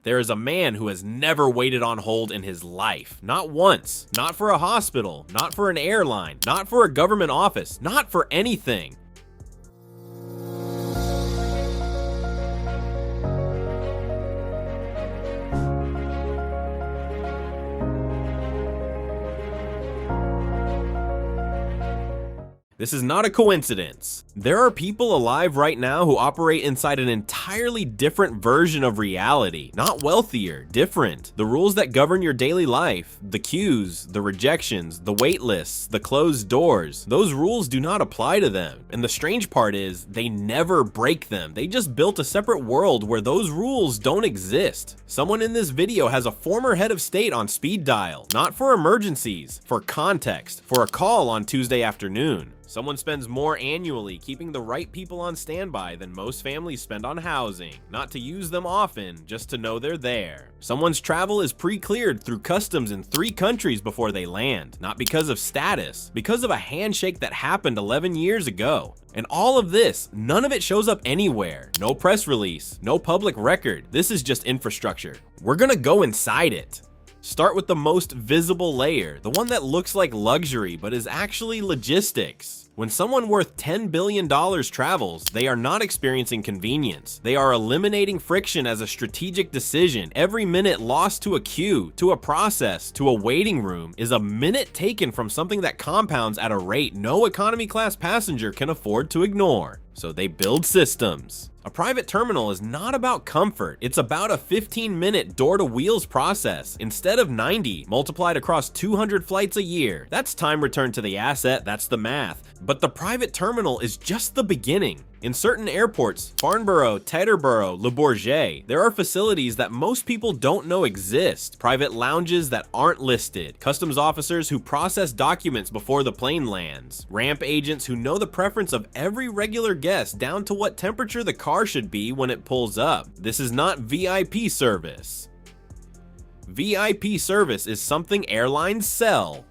There is a man who has never waited on hold in his life. Not once. Not for a hospital. Not for an airline. Not for a government office. Not for anything. This is not a coincidence. There are people alive right now who operate inside an entirely different version of reality. Not wealthier, different. The rules that govern your daily life, the queues, the rejections, the wait lists, the closed doors, those rules do not apply to them. And the strange part is, they never break them. They just built a separate world where those rules don't exist. Someone in this video has a former head of state on speed dial. Not for emergencies, for context, for a call on Tuesday afternoon. Someone spends more annually keeping the right people on standby than most families spend on housing, not to use them often, just to know they're there. Someone's travel is pre-cleared through customs in 3 countries before they land, not because of status, because of a handshake that happened 11 years ago. And all of this, none of it shows up anywhere. No press release, no public record. This is just infrastructure. We're gonna go inside it. Start with the most visible layer, the one that looks like luxury but is actually logistics. When someone worth $10 billion travels, they are not experiencing convenience. They are eliminating friction as a strategic decision. Every minute lost to a queue, to a process, to a waiting room is a minute taken from something that compounds at a rate no economy class passenger can afford to ignore. So they build systems. A private terminal is not about comfort, it's about a 15-minute door-to-wheels process, instead of 90, multiplied across 200 flights a year. That's time returned to the asset, that's the math. But the private terminal is just the beginning. In certain airports, Farnborough, Teterboro, Le Bourget, there are facilities that most people don't know exist, private lounges that aren't listed, customs officers who process documents before the plane lands, ramp agents who know the preference of every regular guest down to what temperature the car should be when it pulls up. This is not VIP service. VIP service is something airlines sell.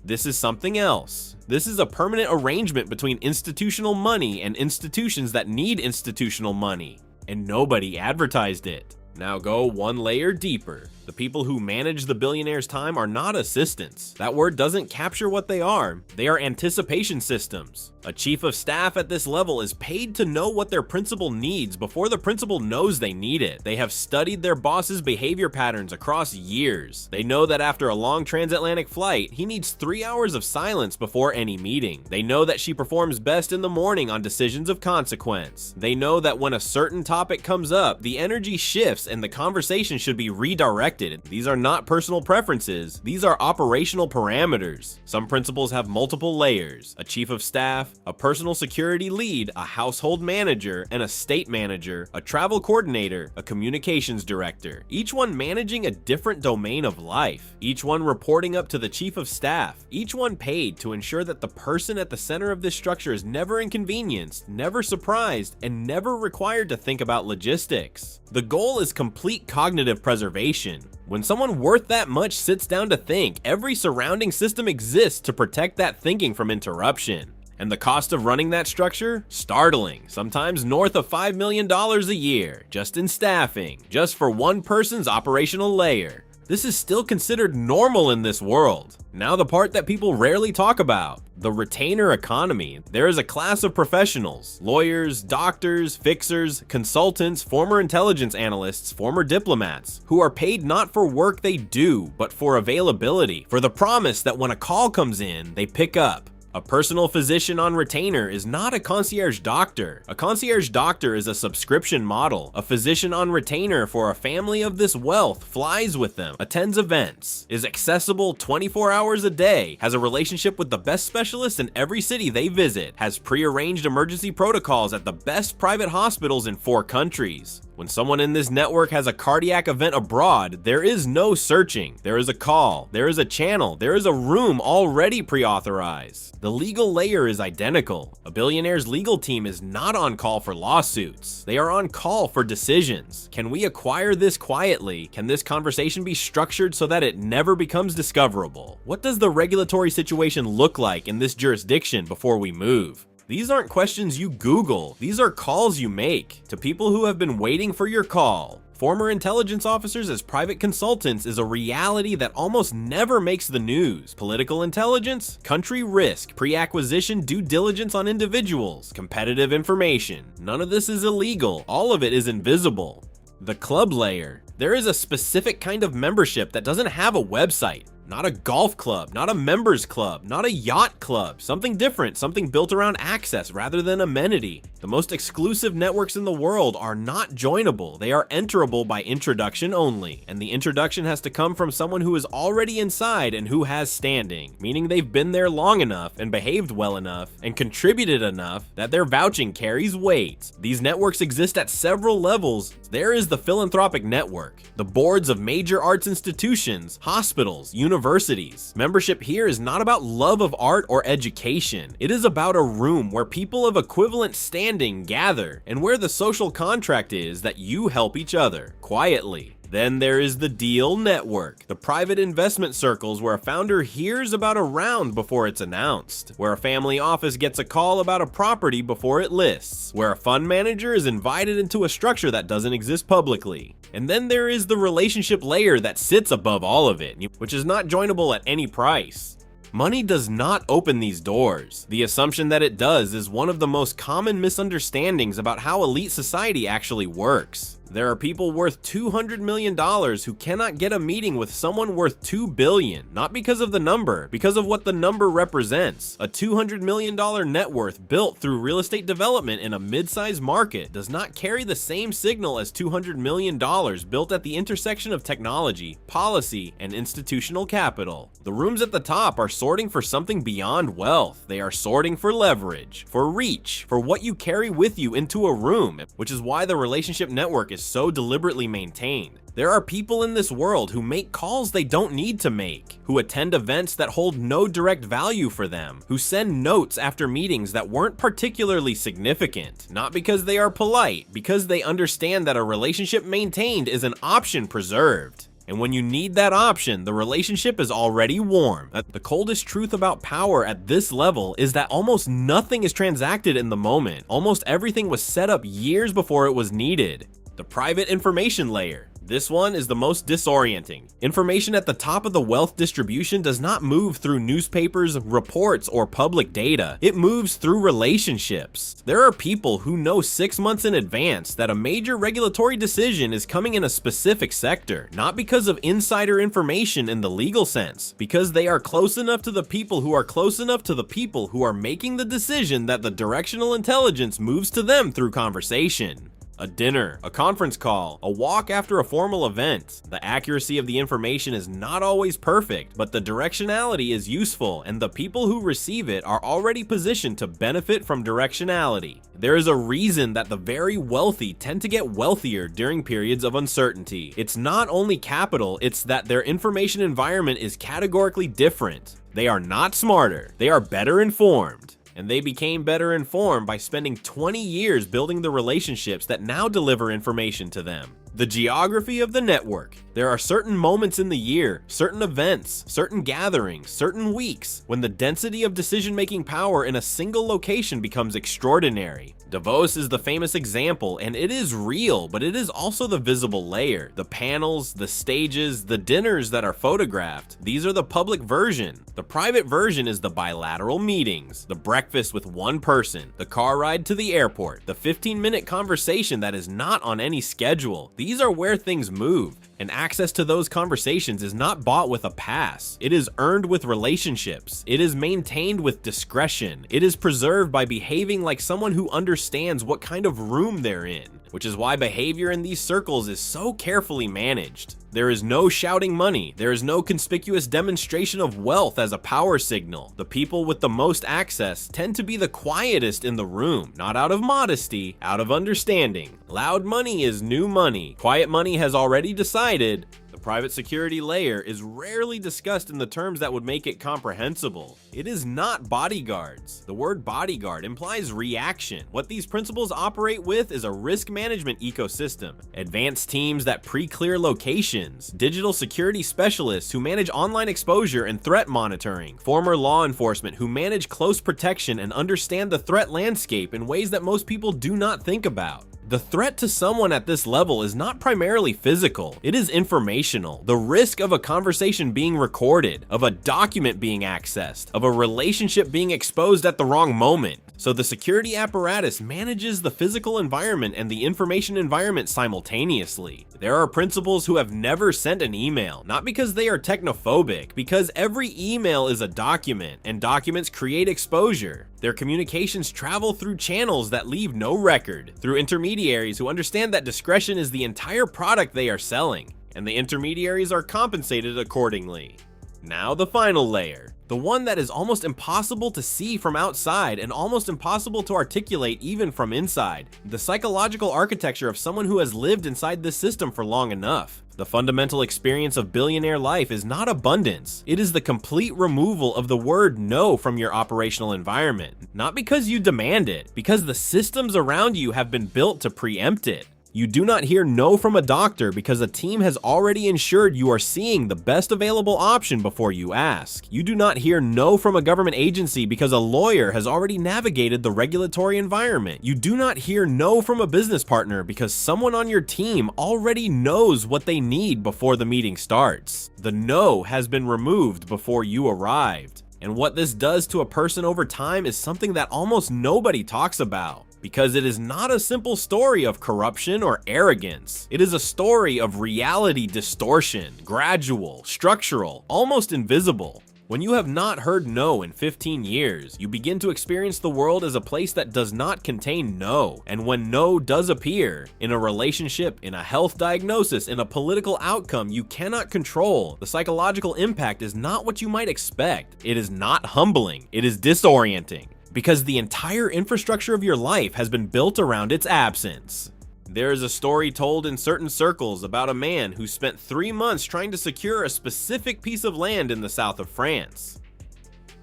This is something else. This is a permanent arrangement between institutional money and institutions that need institutional money, and nobody advertised it. Now go one layer deeper. The people who manage the billionaires' time are not assistants. That word doesn't capture what they are. They are anticipation systems. A chief of staff at this level is paid to know what their principal needs before the principal knows they need it. They have studied their boss's behavior patterns across years. They know that after a long transatlantic flight, he needs 3 hours of silence before any meeting. They know that she performs best in the morning on decisions of consequence. They know that when a certain topic comes up, the energy shifts and the conversation should be redirected. These are not personal preferences, these are operational parameters. Some principals have multiple layers: a chief of staff, a personal security lead, a household manager, an estate manager, a travel coordinator, a communications director, each one managing a different domain of life, each one reporting up to the chief of staff, each one paid to ensure that the person at the center of this structure is never inconvenienced, never surprised, and never required to think about logistics. The goal is complete cognitive preservation. When someone worth that much sits down to think, every surrounding system exists to protect that thinking from interruption. And the cost of running that structure? Startling, sometimes north of $5 million a year, just in staffing, just for one person's operational layer. This is still considered normal in this world. Now the part that people rarely talk about, the retainer economy. There is a class of professionals, lawyers, doctors, fixers, consultants, former intelligence analysts, former diplomats, who are paid not for work they do, but for availability, for the promise that when a call comes in, they pick up. A personal physician on retainer is not a concierge doctor. A concierge doctor is a subscription model. A physician on retainer for a family of this wealth flies with them, attends events, is accessible 24 hours a day, has a relationship with the best specialists in every city they visit, has pre-arranged emergency protocols at the best private hospitals in 4 countries. When someone in this network has a cardiac event abroad, there is no searching. There is a call, there is a channel, there is a room already pre-authorized. The legal layer is identical. A billionaire's legal team is not on call for lawsuits. They are on call for decisions. Can we acquire this quietly? Can this conversation be structured so that it never becomes discoverable? What does the regulatory situation look like in this jurisdiction before we move? These aren't questions you Google, these are calls you make to people who have been waiting for your call. Former intelligence officers as private consultants is a reality that almost never makes the news. Political intelligence, country risk, pre-acquisition due diligence on individuals, competitive information. None of this is illegal, all of it is invisible. The club layer. There is a specific kind of membership that doesn't have a website. Not a golf club, not a members club, not a yacht club, something different, something built around access rather than amenity. The most exclusive networks in the world are not joinable, they are enterable by introduction only, and the introduction has to come from someone who is already inside and who has standing, meaning they've been there long enough and behaved well enough and contributed enough that their vouching carries weight. These networks exist at several levels. There is the philanthropic network, the boards of major arts institutions, hospitals, universities. Membership here is not about love of art or education. It is about a room where people of equivalent standing gather and where the social contract is that you help each other quietly. Then there is the deal network, the private investment circles where a founder hears about a round before it's announced, where a family office gets a call about a property before it lists, where a fund manager is invited into a structure that doesn't exist publicly. And then there is the relationship layer that sits above all of it, which is not joinable at any price. Money does not open these doors. The assumption that it does is one of the most common misunderstandings about how elite society actually works. There are people worth $200 million who cannot get a meeting with someone worth $2 billion, not because of the number, because of what the number represents. A $200 million net worth built through real estate development in a mid-sized market does not carry the same signal as $200 million built at the intersection of technology, policy, and institutional capital. The rooms at the top are sorting for something beyond wealth. They are sorting for leverage, for reach, for what you carry with you into a room, which is why the relationship network is so deliberately maintained. There are people in this world who make calls they don't need to make, who attend events that hold no direct value for them, who send notes after meetings that weren't particularly significant, not because they are polite, because they understand that a relationship maintained is an option preserved. And when you need that option, the relationship is already warm. The coldest truth about power at this level is that almost nothing is transacted in the moment. Almost everything was set up years before it was needed. The private information layer. This one is the most disorienting. Information at the top of the wealth distribution does not move through newspapers, reports, or public data. It moves through relationships. There are people who know 6 months in advance that a major regulatory decision is coming in a specific sector, not because of insider information in the legal sense, because they are close enough to the people who are close enough to the people who are making the decision that the directional intelligence moves to them through conversation. A dinner, a conference call, a walk after a formal event. The accuracy of the information is not always perfect, but the directionality is useful, and the people who receive it are already positioned to benefit from directionality. There is a reason that the very wealthy tend to get wealthier during periods of uncertainty. It's not only capital, it's that their information environment is categorically different. They are not smarter, they are better informed. And they became better informed by spending 20 years building the relationships that now deliver information to them. The geography of the network. There are certain moments in the year, certain events, certain gatherings, certain weeks, when the density of decision-making power in a single location becomes extraordinary. Davos is the famous example, and it is real, but it is also the visible layer. The panels, the stages, the dinners that are photographed, these are the public version. The private version is the bilateral meetings, the breakfast with one person, the car ride to the airport, the 15-minute conversation that is not on any schedule. These are where things move, and access to those conversations is not bought with a pass. It is earned with relationships. It is maintained with discretion. It is preserved by behaving like someone who understands what kind of room they're in, which is why behavior in these circles is so carefully managed. There is no shouting money. There is no conspicuous demonstration of wealth as a power signal. The people with the most access tend to be the quietest in the room, not out of modesty, out of understanding. Loud money is new money. Quiet money has already decided. The private security layer is rarely discussed in the terms that would make it comprehensible. It is not bodyguards. The word bodyguard implies reaction. What these principles operate with is a risk management ecosystem. Advanced teams that pre-clear locations, digital security specialists who manage online exposure and threat monitoring, former law enforcement who manage close protection and understand the threat landscape in ways that most people do not think about. The threat to someone at this level is not primarily physical, it is informational. The risk of a conversation being recorded, of a document being accessed, of a relationship being exposed at the wrong moment. So the security apparatus manages the physical environment and the information environment simultaneously. There are principals who have never sent an email, not because they are technophobic, because every email is a document, and documents create exposure. Their communications travel through channels that leave no record, through intermediaries who understand that discretion is the entire product they are selling, and the intermediaries are compensated accordingly. Now the final layer. The one that is almost impossible to see from outside and almost impossible to articulate even from inside. The psychological architecture of someone who has lived inside this system for long enough. The fundamental experience of billionaire life is not abundance. It is the complete removal of the word no from your operational environment. Not because you demand it, because the systems around you have been built to preempt it. You do not hear no from a doctor because a team has already ensured you are seeing the best available option before you ask. You do not hear no from a government agency because a lawyer has already navigated the regulatory environment. You do not hear no from a business partner because someone on your team already knows what they need before the meeting starts. The no has been removed before you arrived. And what this does to a person over time is something that almost nobody talks about. Because it is not a simple story of corruption or arrogance. It is a story of reality distortion, gradual, structural, almost invisible. When you have not heard no in 15 years, you begin to experience the world as a place that does not contain no. And when no does appear, in a relationship, in a health diagnosis, in a political outcome you cannot control, the psychological impact is not what you might expect. It is not humbling, it is disorienting. Because the entire infrastructure of your life has been built around its absence. There is a story told in certain circles about a man who spent 3 months trying to secure a specific piece of land in the south of France.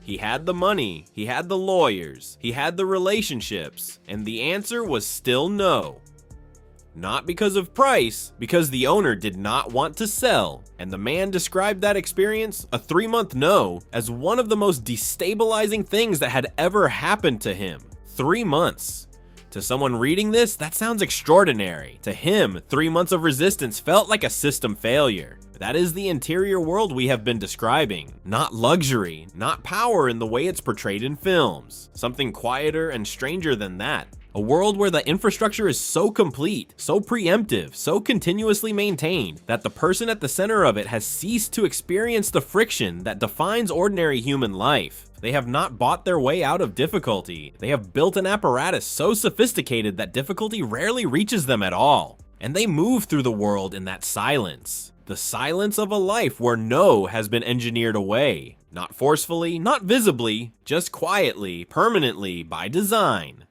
He had the money, he had the lawyers, he had the relationships, and the answer was still no. Not because of price, because the owner did not want to sell. And the man described that experience, a 3-month no, as one of the most destabilizing things that had ever happened to him. 3 months. To someone reading this, that sounds extraordinary. To him, 3 months of resistance felt like a system failure. That is the interior world we have been describing. Not luxury, not power in the way it's portrayed in films. Something quieter and stranger than that. A world where the infrastructure is so complete, so preemptive, so continuously maintained, that the person at the center of it has ceased to experience the friction that defines ordinary human life. They have not bought their way out of difficulty. They have built an apparatus so sophisticated that difficulty rarely reaches them at all. And they move through the world in that silence. The silence of a life where no has been engineered away. Not forcefully, not visibly, just quietly, permanently, by design.